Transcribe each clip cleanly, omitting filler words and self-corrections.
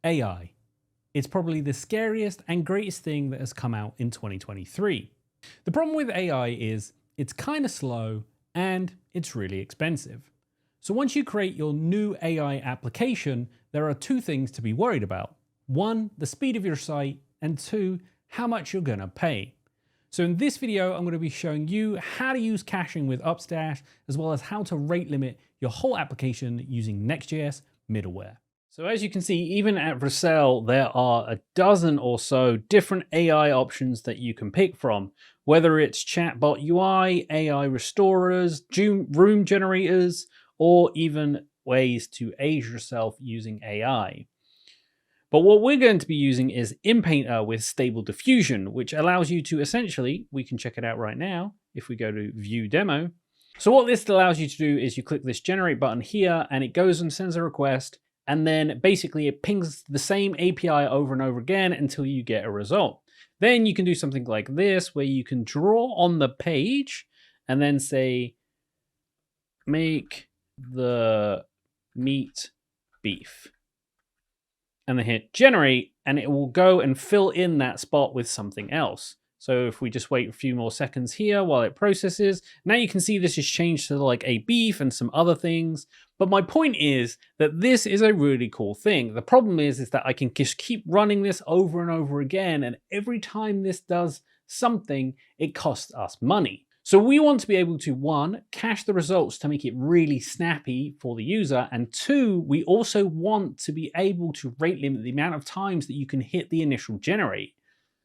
AI. It's probably the scariest and greatest thing that has come out in 2023. The problem with AI is it's kind of slow and it's really expensive. So once you create your new AI application, there are two things to be worried about. One, the speed of your site, and two, how much you're gonna pay. So in this video, I'm going to be showing you how to use caching with Upstash, as well as how to rate limit your whole application using Next.js middleware. So as you can see, even at Vercel, there are a dozen or so different AI options that you can pick from, whether it's chatbot UI, AI restorers, room generators, or even ways to age yourself using AI. But what we're going to be using is InPainter with Stable Diffusion, which allows you to essentially, we can check it out right now if we go to View Demo. So what this allows you to do is you click this Generate button here, and it goes and sends a request, and then basically it pings the same API over and over again until you get a result. Then you can do something like this, where you can draw on the page and then say, make the meat beef. And then hit generate, and it will go and fill in that spot with something else. So if we just wait a few more seconds here while it processes, now you can see this has changed to like a beef and some other things. But my point is that this is a really cool thing. The problem is that I can just keep running this over and over again, and every time this does something, it costs us money. So we want to be able to, one, cache the results to make it really snappy for the user, and two, we also want to be able to rate limit the amount of times that you can hit the initial generate.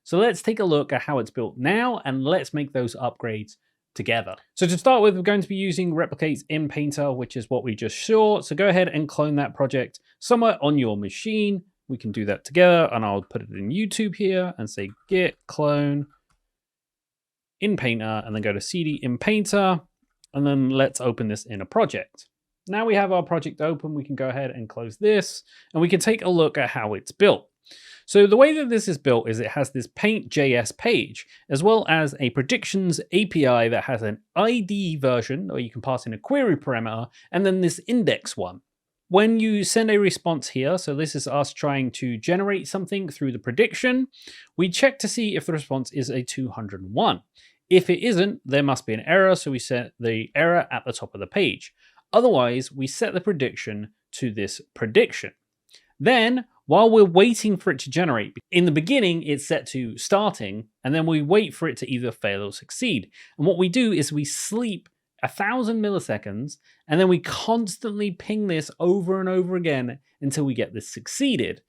So let's take a look at how it's built now, and let's make those upgrades together. So to start with, we're going to be using Replicate's InPainter, which is what we just saw. So go ahead and clone that project somewhere on your machine. We can do that together, and I'll put it in YouTube here and say git clone InPainter, and then go to cd InPainter, and then let's open this in a project. Now we have our project open, we can go ahead and close this, and we can take a look at how it's built. So the way that this is built is it has this paint.js page, as well as a predictions API that has an ID version, or you can pass in a query parameter, and then this index one. When you send a response here, so this is us trying to generate something through the prediction, we check to see if the response is a 201. If it isn't, there must be an error, so we set the error at the top of the page. Otherwise, we set the prediction to this prediction. Then, while we're waiting for it to generate, in the beginning, it's set to starting, and then we wait for it to either fail or succeed. And what we do is we sleep 1,000 milliseconds, and then we constantly ping this over and over again until we get this succeeded.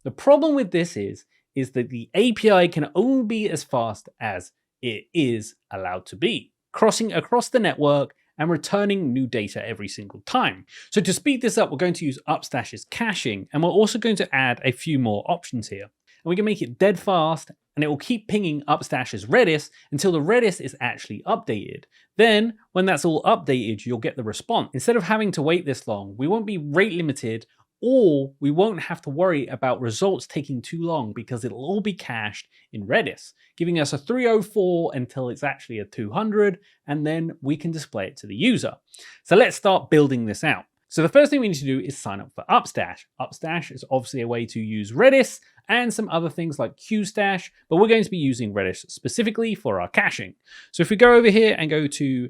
The problem with this is that the API can only be as fast as it is allowed to be, crossing across the network and returning new data every single time. So to speed this up, we're going to use Upstash's caching, and we're also going to add a few more options here. And we can make it dead fast, and it will keep pinging Upstash's Redis until the Redis is actually updated. Then, when that's all updated, you'll get the response. Instead of having to wait this long, we won't be rate limited, or we won't have to worry about results taking too long because it'll all be cached in Redis, giving us a 304 until it's actually a 200, and then we can display it to the user. So let's start building this out. So the first thing we need to do is sign up for Upstash. Upstash is obviously a way to use Redis and some other things like Qstash, but we're going to be using Redis specifically for our caching. So if we go over here and go to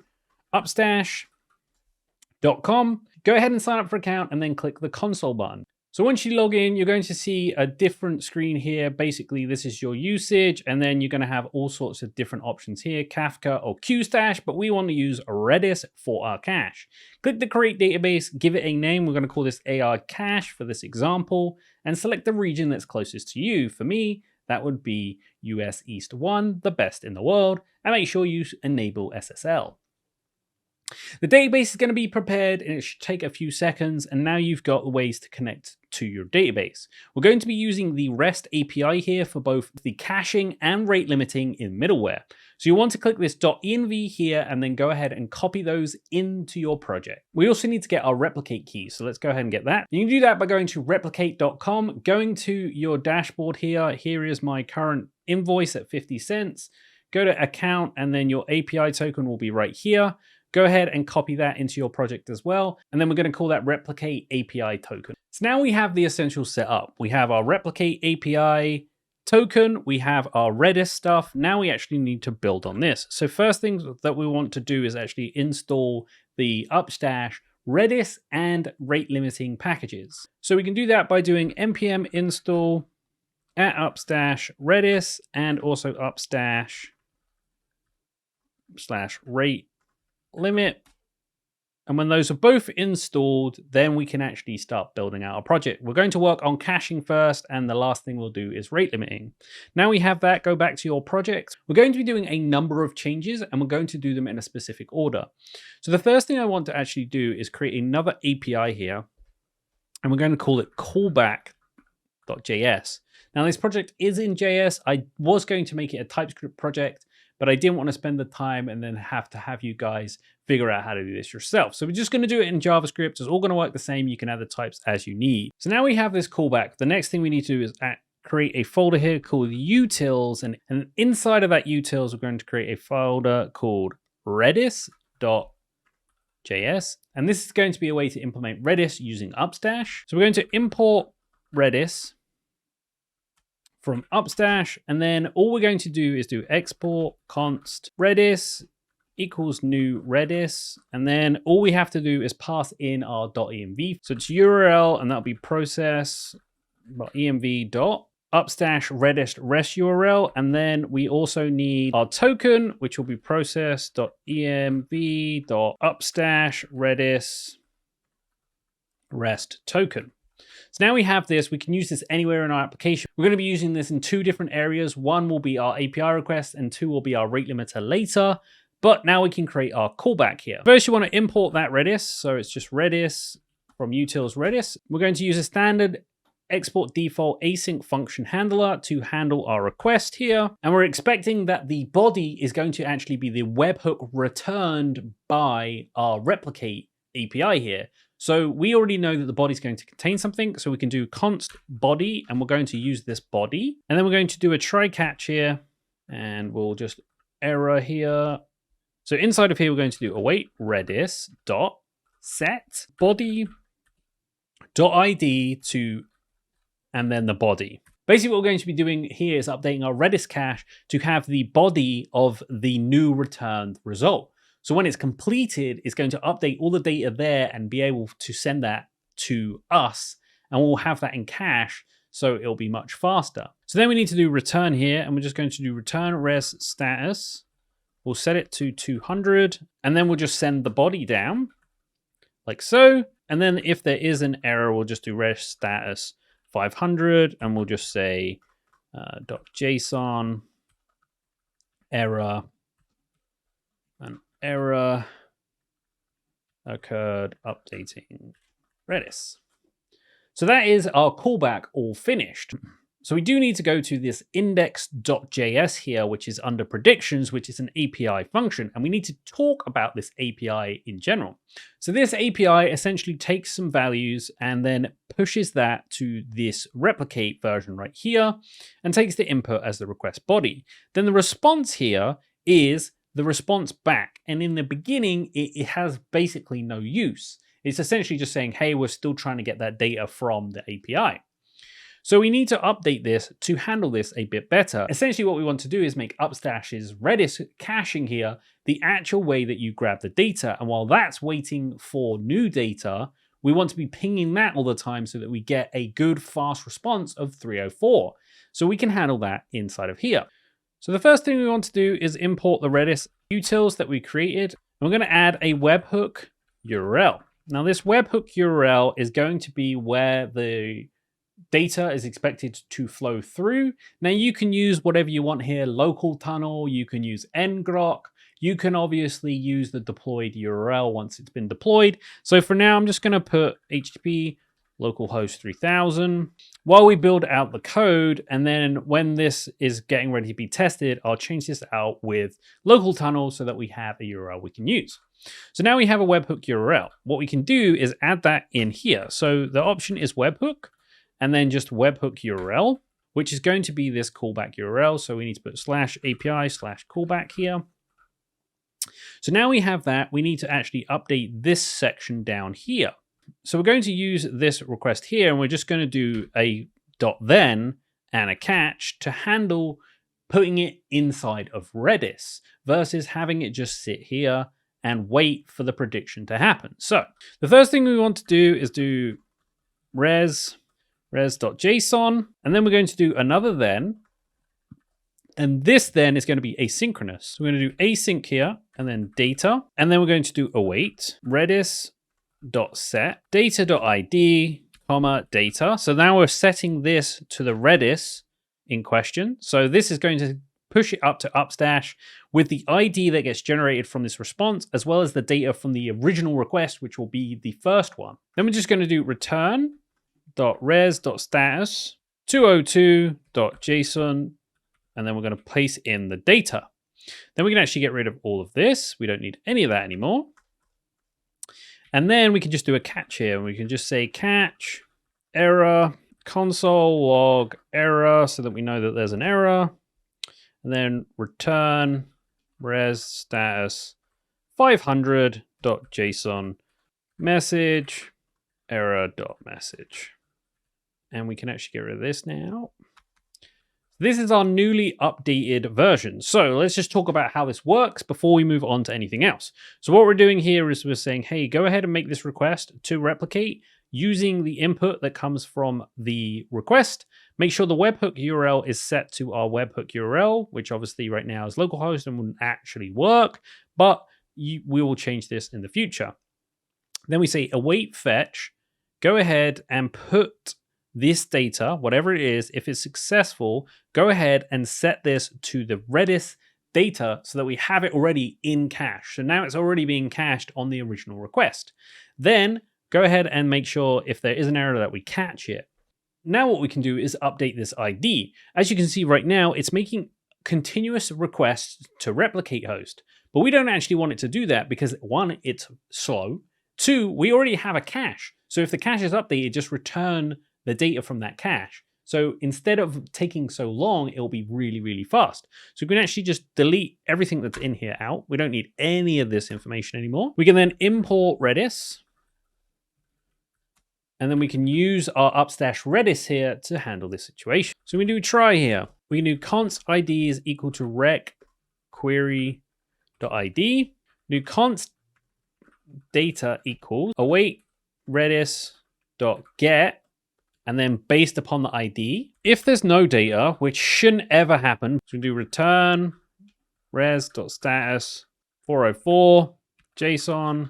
upstash.com, go ahead and sign up for an account and then click the console button. So once you log in, you're going to see a different screen here. Basically, this is your usage, and then you're going to have all sorts of different options here, Kafka or Qstash, but we want to use Redis for our cache. Click the create database, give it a name. We're going to call this AI cache for this example, and select the region that's closest to you. For me, that would be US East 1, the best in the world, and make sure you enable SSL. The database is going to be prepared, and it should take a few seconds, and now you've got the ways to connect to your database. We're going to be using the REST API here for both the caching and rate limiting in middleware. So you want to click this .env here and then go ahead and copy those into your project. We also need to get our replicate key, so let's go ahead and get that. You can do that by going to replicate.com, going to your dashboard here. Here is my current invoice at 50 cents. Go to account, and then your API token will be right here. go ahead and copy that into your project as well. And then we're going to call that replicate API token. So now we have the essentials set up. We have our replicate API token, we have our Redis stuff. Now we actually need to build on this. So first thing that we want to do is actually install the Upstash Redis and rate limiting packages. So we can do that by doing npm install at Upstash Redis and also Upstash /rate limit. And when those are both installed, then we can actually start building out our project. We're going to work on caching first, and the last thing we'll do is rate limiting. Now we have that, go back to your project. We're going to be doing a number of changes, and we're going to do them in a specific order. So the first thing I want to actually do is create another API here, and we're going to call it callback.js. Now this project is in JS. I was going to make it a TypeScript project, but I didn't want to spend the time and then have to have you guys figure out how to do this yourself. So we're just going to do it in JavaScript. It's all going to work the same. You can add the types as you need. So now we have this callback. The next thing we need to do is create a folder here called utils. And inside of that utils, we're going to create a folder called redis.js. And this is going to be a way to implement Redis using Upstash. So we're going to import Redis from Upstash, and then all we're going to do is do export const redis equals new redis, and then all we have to do is pass in our .env. So it's URL, and that'll be process.env.upstash redis rest URL, and then we also need our token, which will be process.env.upstash redis rest token. So now we have this, we can use this anywhere in our application. We're going to be using this in two different areas. One will be our API request and two will be our rate limiter later. But now we can create our callback here. First, you want to import that Redis. So it's just Redis from utils Redis. We're going to use a standard export default async function handler to handle our request here. And we're expecting that the body is going to actually be the webhook returned by our replicate API here. So we already know that the body is going to contain something. So we can do const body, and we're going to use this body. And then we're going to do a try catch here, and we'll just error here. So inside of here, we're going to do await redis dot set body dot ID to, and then the body. Basically, what we're going to be doing here is updating our Redis cache to have the body of the new returned result. So when it's completed, it's going to update all the data there and be able to send that to us, and we'll have that in cache, so it'll be much faster. So then we need to do return here, and we're just going to do return res status. We'll set it to 200, and then we'll just send the body down like so. And then if there is an error, we'll just do res status 500, and we'll just say .json error, an error occurred updating Redis. So that is our callback all finished. So we do need to go to this index.js here, which is under predictions, which is an API function. And we need to talk about this API in general. So this API essentially takes some values and then pushes that to this replicate version right here and takes the input as the request body. Then the response here is the response back. And in the beginning, it has basically no use. It's essentially just saying, hey, we're still trying to get that data from the API. So we need to update this to handle this a bit better. Essentially what we want to do is make Upstash's Redis caching here the actual way that you grab the data. And while that's waiting for new data, we want to be pinging that all the time so that we get a good fast response of 304. So we can handle that inside of here. So the first thing we want to do is import the Redis utils that we created. And we're going to add a webhook URL. Now this webhook URL is going to be where the data is expected to flow through. Now you can use whatever you want here, local tunnel, you can use ngrok, you can obviously use the deployed URL once it's been deployed. So for now, I'm just going to put HTTP localhost 3000 while we build out the code. And then when this is getting ready to be tested, I'll change this out with local tunnel so that we have a URL we can use. So now we have a webhook URL. What we can do is add that in here. So the option is webhook, and then just webhook URL, which is going to be this callback URL. So we need to put /API/callback here. So now we have that, we need to actually update this section down here. So we're going to use this request here, and we're just going to do a .then and a catch to handle putting it inside of Redis versus having it just sit here and wait for the prediction to happen. So the first thing we want to do is do res.json, and then we're going to do another then, and this then is going to be asynchronous. So we're going to do async here, and then data, and then we're going to do await redis.set data.id, comma data. So now we're setting this to the Redis in question. So this is going to push it up to Upstash with the ID that gets generated from this response, as well as the data from the original request, which will be the first one. Then we're just going to do return.res.status 202.json, and then we're going to place in the data. Then we can actually get rid of all of this. We don't need any of that anymore. And then we can just do a catch here. We can just say catch error console log error so that we know that there's an error. And then return res status 500.json message error.message. And we can actually get rid of this now. This is our newly updated version. So let's just talk about how this works before we move on to anything else. So what we're doing here is we're saying, hey, go ahead and make this request to replicate using the input that comes from the request. Make sure the webhook URL is set to our webhook URL, which obviously right now is localhost and wouldn't actually work, but we will change this in the future. Then we say await fetch. Go ahead and put this data, whatever it is, if it's successful, go ahead and set this to the Redis data so that we have it already in cache. So now it's already being cached on the original request. Then go ahead and make sure if there is an error that we catch it. Now what we can do is update this ID. As you can see right now, it's making continuous requests to replicate host, but we don't actually want it to do that because one, it's slow. Two, we already have a cache. So if the cache is updated, just return the data from that cache. So instead of taking so long, it'll be really, really fast. So we can actually just delete everything that's in here out. We don't need any of this information anymore. We can then import Redis. And then we can use our Upstash Redis here to handle this situation. So we do try here. We can do const ID is equal to rec query.id. Do const data equals await redis.get, and then based upon the ID. If there's no data, which shouldn't ever happen, so we do return res.status 404 JSON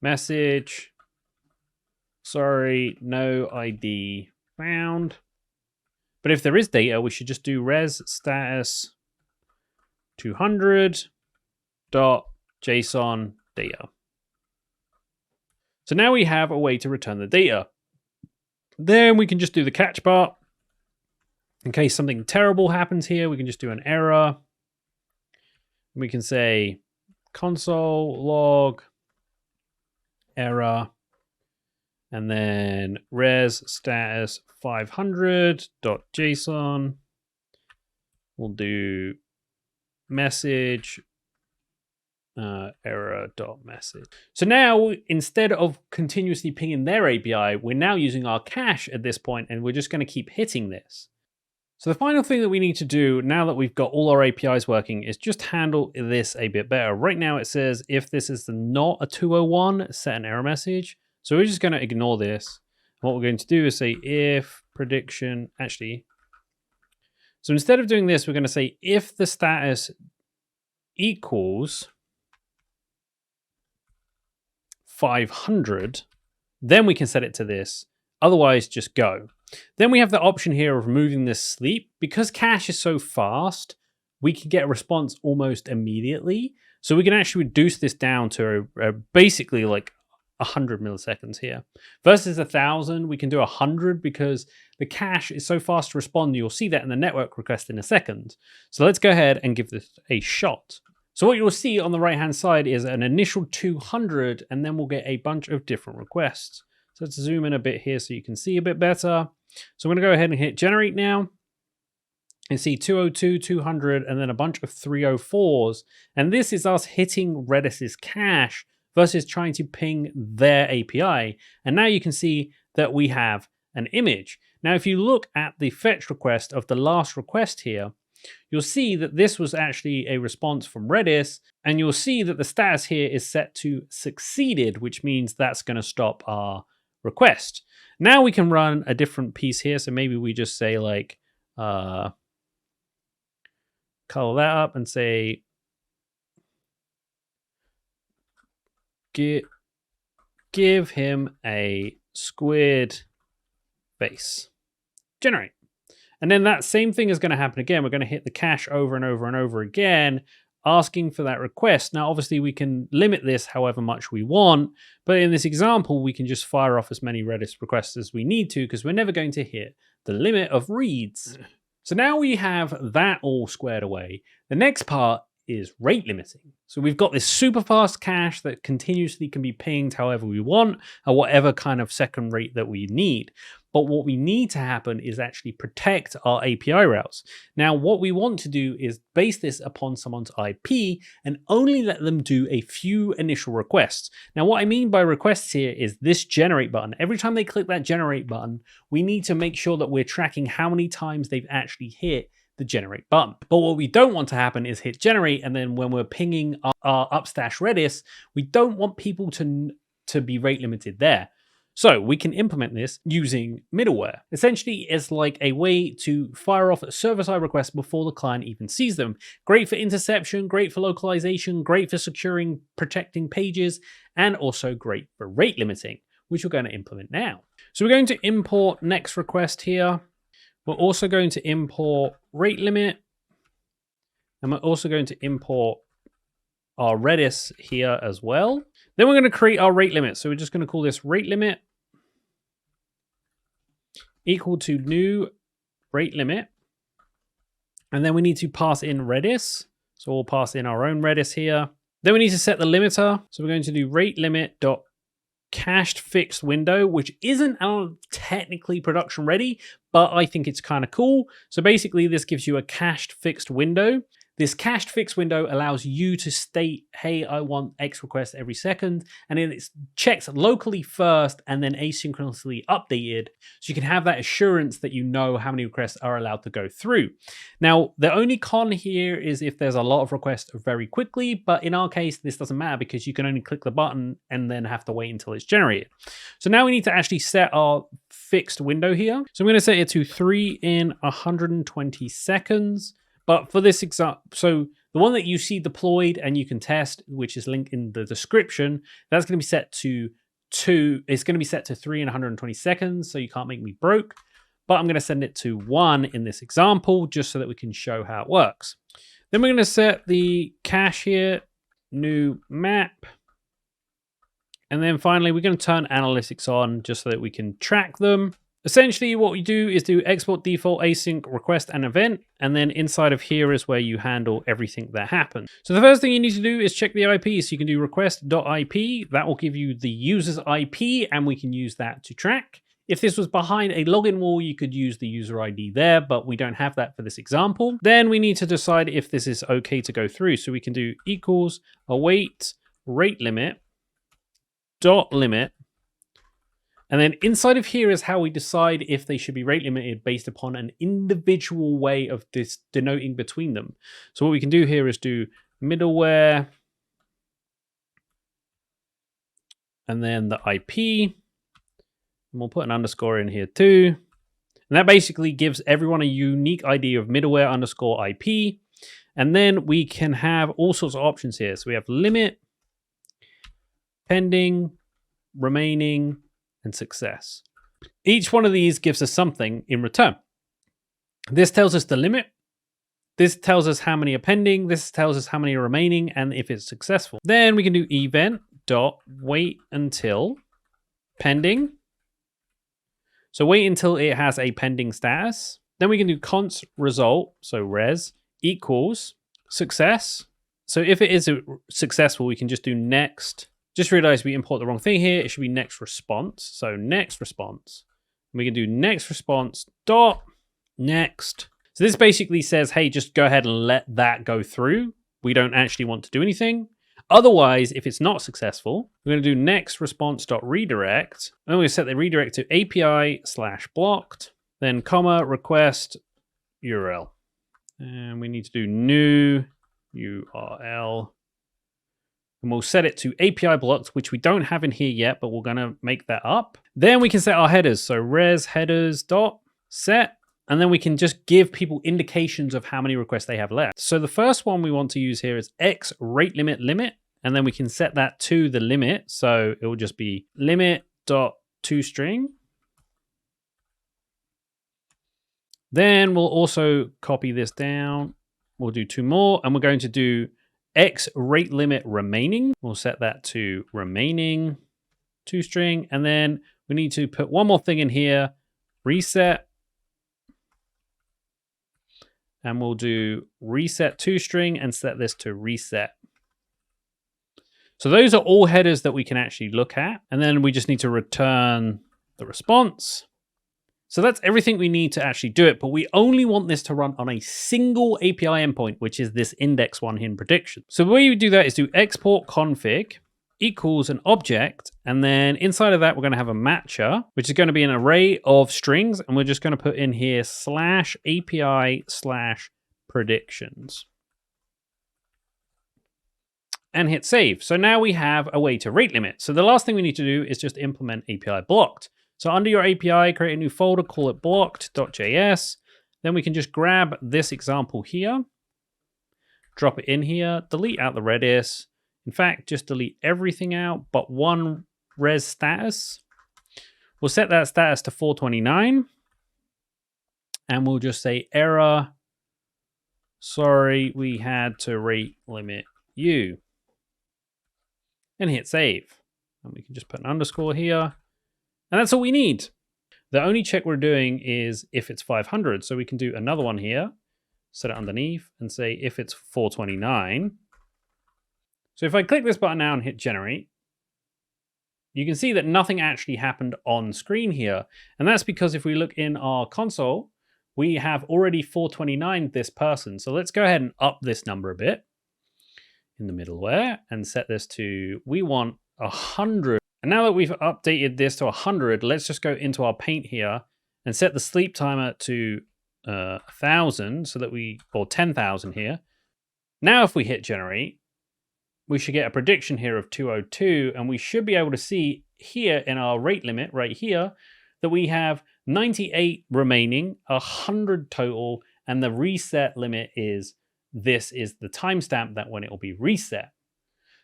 message. Sorry, no ID found. But if there is data, we should just do res status 200.json data. So now we have a way to return the data. Then we can just do the catch part. In case something terrible happens here, we can just do an error. We can say console log error, and then res status 500.json. We'll do message error.message. So now instead of continuously pinging their API, we're now using our cache at this point, and we're just going to keep hitting this. So the final thing that we need to do now that we've got all our APIs working is just handle this a bit better. Right now it says if this is not a 201, set an error message. So we're just going to ignore this. What we're going to do is say if prediction, actually. So instead of doing this, we're going to say if the status equals 500, then we can set it to this. Otherwise, just go. Then we have the option here of removing this sleep. Because cache is so fast, we can get a response almost immediately. So we can actually reduce this down to basically like 100 milliseconds here. Versus 1,000, we can do 100 because the cache is so fast to respond. You'll see that in the network request in a second. So let's go ahead and give this a shot. So what you'll see on the right-hand side is an initial 200, and then we'll get a bunch of different requests. So let's zoom in a bit here so you can see a bit better. So I'm going to go ahead and hit generate now. You see 202, 200, and then a bunch of 304s. And this is us hitting Redis's cache versus trying to ping their API. And now you can see that we have an image. Now, if you look at the fetch request of the last request here, you'll see that this was actually a response from Redis, and you'll see that the status here is set to succeeded, which means that's going to stop our request. Now we can run a different piece here. So maybe we just say like, color that up and say, give him a squid face. Generate. And then that same thing is going to happen again. We're going to hit the cache over and over and over again, asking for that request. Now, obviously, we can limit this however much we want. But in this example, we can just fire off as many Redis requests as we need to, because we're never going to hit the limit of reads. So now we have that all squared away. The next part is rate limiting. So we've got this super fast cache that continuously can be pinged however we want at whatever kind of second rate that we need. But what we need to happen is actually protect our API routes. Now, what we want to do is base this upon someone's IP and only let them do a few initial requests. Now, what I mean by requests here is this generate button. Every time they click that generate button, we need to make sure that we're tracking how many times they've actually hit the generate button. But what we don't want to happen is hit generate, and then when we're pinging our Upstash Redis, we don't want people to be rate limited there. So we can implement this using middleware. Essentially, it's like a way to fire off server-side requests before the client even sees them. Great for interception, great for localization, great for securing, protecting pages, and also great for rate limiting, which we're going to implement now. So we're going to import next request here. We're also going to import rate limit, and we're also going to import our Redis here as well. Then we're going to create our rate limit. So we're just going to call this rate limit equal to new rate limit. And then we need to pass in Redis. So we'll pass in our own Redis here. Then we need to set the limiter. So we're going to do rate limit dot cached fixed window, which isn't technically production ready, but I think it's kind of cool. So basically this gives you a cached fixed window. This cached fixed window allows you to state, hey, I want X requests every second, and then it's checked locally first and then asynchronously updated. So you can have that assurance that you know how many requests are allowed to go through. Now, the only con here is if there's a lot of requests very quickly, but in our case, this doesn't matter because you can only click the button and then have to wait until it's generated. So now we need to actually set our fixed window here. So I'm going to set it to 3 in 120 seconds. But for this example, so the one that you see deployed and you can test, which is linked in the description, that's going to be set to 2. It's going to be set to 3 in 120 seconds, so you can't make me broke. But I'm going to send it to 1 in this example, just so that we can show how it works. Then we're going to set the cache here, new map. And then finally, we're going to turn analytics on just so that we can track them. Essentially, what we do is do export default async request and event, and then inside of here is where you handle everything that happens. So the first thing you need to do is check the IP. So you can do request.ip. That will give you the user's IP, and we can use that to track. If this was behind a login wall, you could use the user ID there, but we don't have that for this example. Then we need to decide if this is okay to go through. So we can do equals await rate limit dot limit. And then inside of here is how we decide if they should be rate limited based upon an individual way of this denoting between them. So what we can do here is do middleware and then the IP. And we'll put an underscore in here too. And that basically gives everyone a unique ID of middleware underscore IP. And then we can have all sorts of options here. So we have limit, pending, remaining, and success. Each one of these gives us something in return. This tells us the limit. This tells us how many are pending. This tells us how many are remaining and if it's successful. Then we can do event.wait until pending. So wait until it has a pending status. Then we can do const result, so res equals success. So if it is successful, we can just do next. Just realized we import the wrong thing here. It should be next response. So next response. We can do next response dot next. So this basically says, hey, just go ahead and let that go through. We don't actually want to do anything. Otherwise, if it's not successful, we're going to do next response.redirect. And we're going to set the redirect to API/blocked, then comma request URL. And we need to do new URL. And we'll set it to API blocked, which we don't have in here yet, but we're going to make that up. Then we can set our headers. So res headers dot set. And then we can just give people indications of how many requests they have left. So the first one we want to use here is X rate limit limit. And then we can set that to the limit. So it will just be limit.toString. Then we'll also copy this down. We'll do 2 more, and we're going to do X rate limit remaining. We'll set that to remaining toString. And then we need to put one more thing in here, reset. And we'll do reset toString and set this to reset. So those are all headers that we can actually look at. And then we just need to return the response. So that's everything we need to actually do it. But we only want this to run on a single API endpoint, which is this index one in prediction. So the way you do that is do export config equals an object. And then inside of that, we're going to have a matcher, which is going to be an array of strings. And we're just going to put in here /API/predictions. And hit save. So now we have a way to rate limit. So the last thing we need to do is just implement API blocked. So under your API, create a new folder, call it blocked.js. Then we can just grab this example here, drop it in here, delete out the Redis. In fact, just delete everything out but one res status. We'll set that status to 429. And we'll just say error. Sorry, we had to rate limit you. And hit save. And we can just put an underscore here. And that's all we need. The only check we're doing is if it's 500. So we can do another one here, set it underneath and say if it's 429. So if I click this button now and hit generate, you can see that nothing actually happened on screen here. And that's because if we look in our console, we have already 429 this person. So let's go ahead and up this number a bit in the middleware and set this to, we want 100. And now that we've updated this to 100, let's just go into our paint here and set the sleep timer to 1,000 so that or 10,000 here. Now if we hit generate, we should get a prediction here of 202, and we should be able to see here in our rate limit right here that we have 98 remaining, 100 total, and the reset limit is, this is the timestamp that when it will be reset.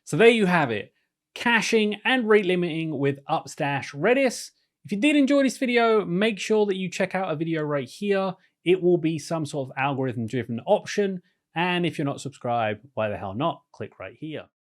So there you have it, caching and rate limiting with Upstash Redis. If you did enjoy this video, make sure that you check out a video right here. It will be some sort of algorithm driven option. And if you're not subscribed, why the hell not? Click right here.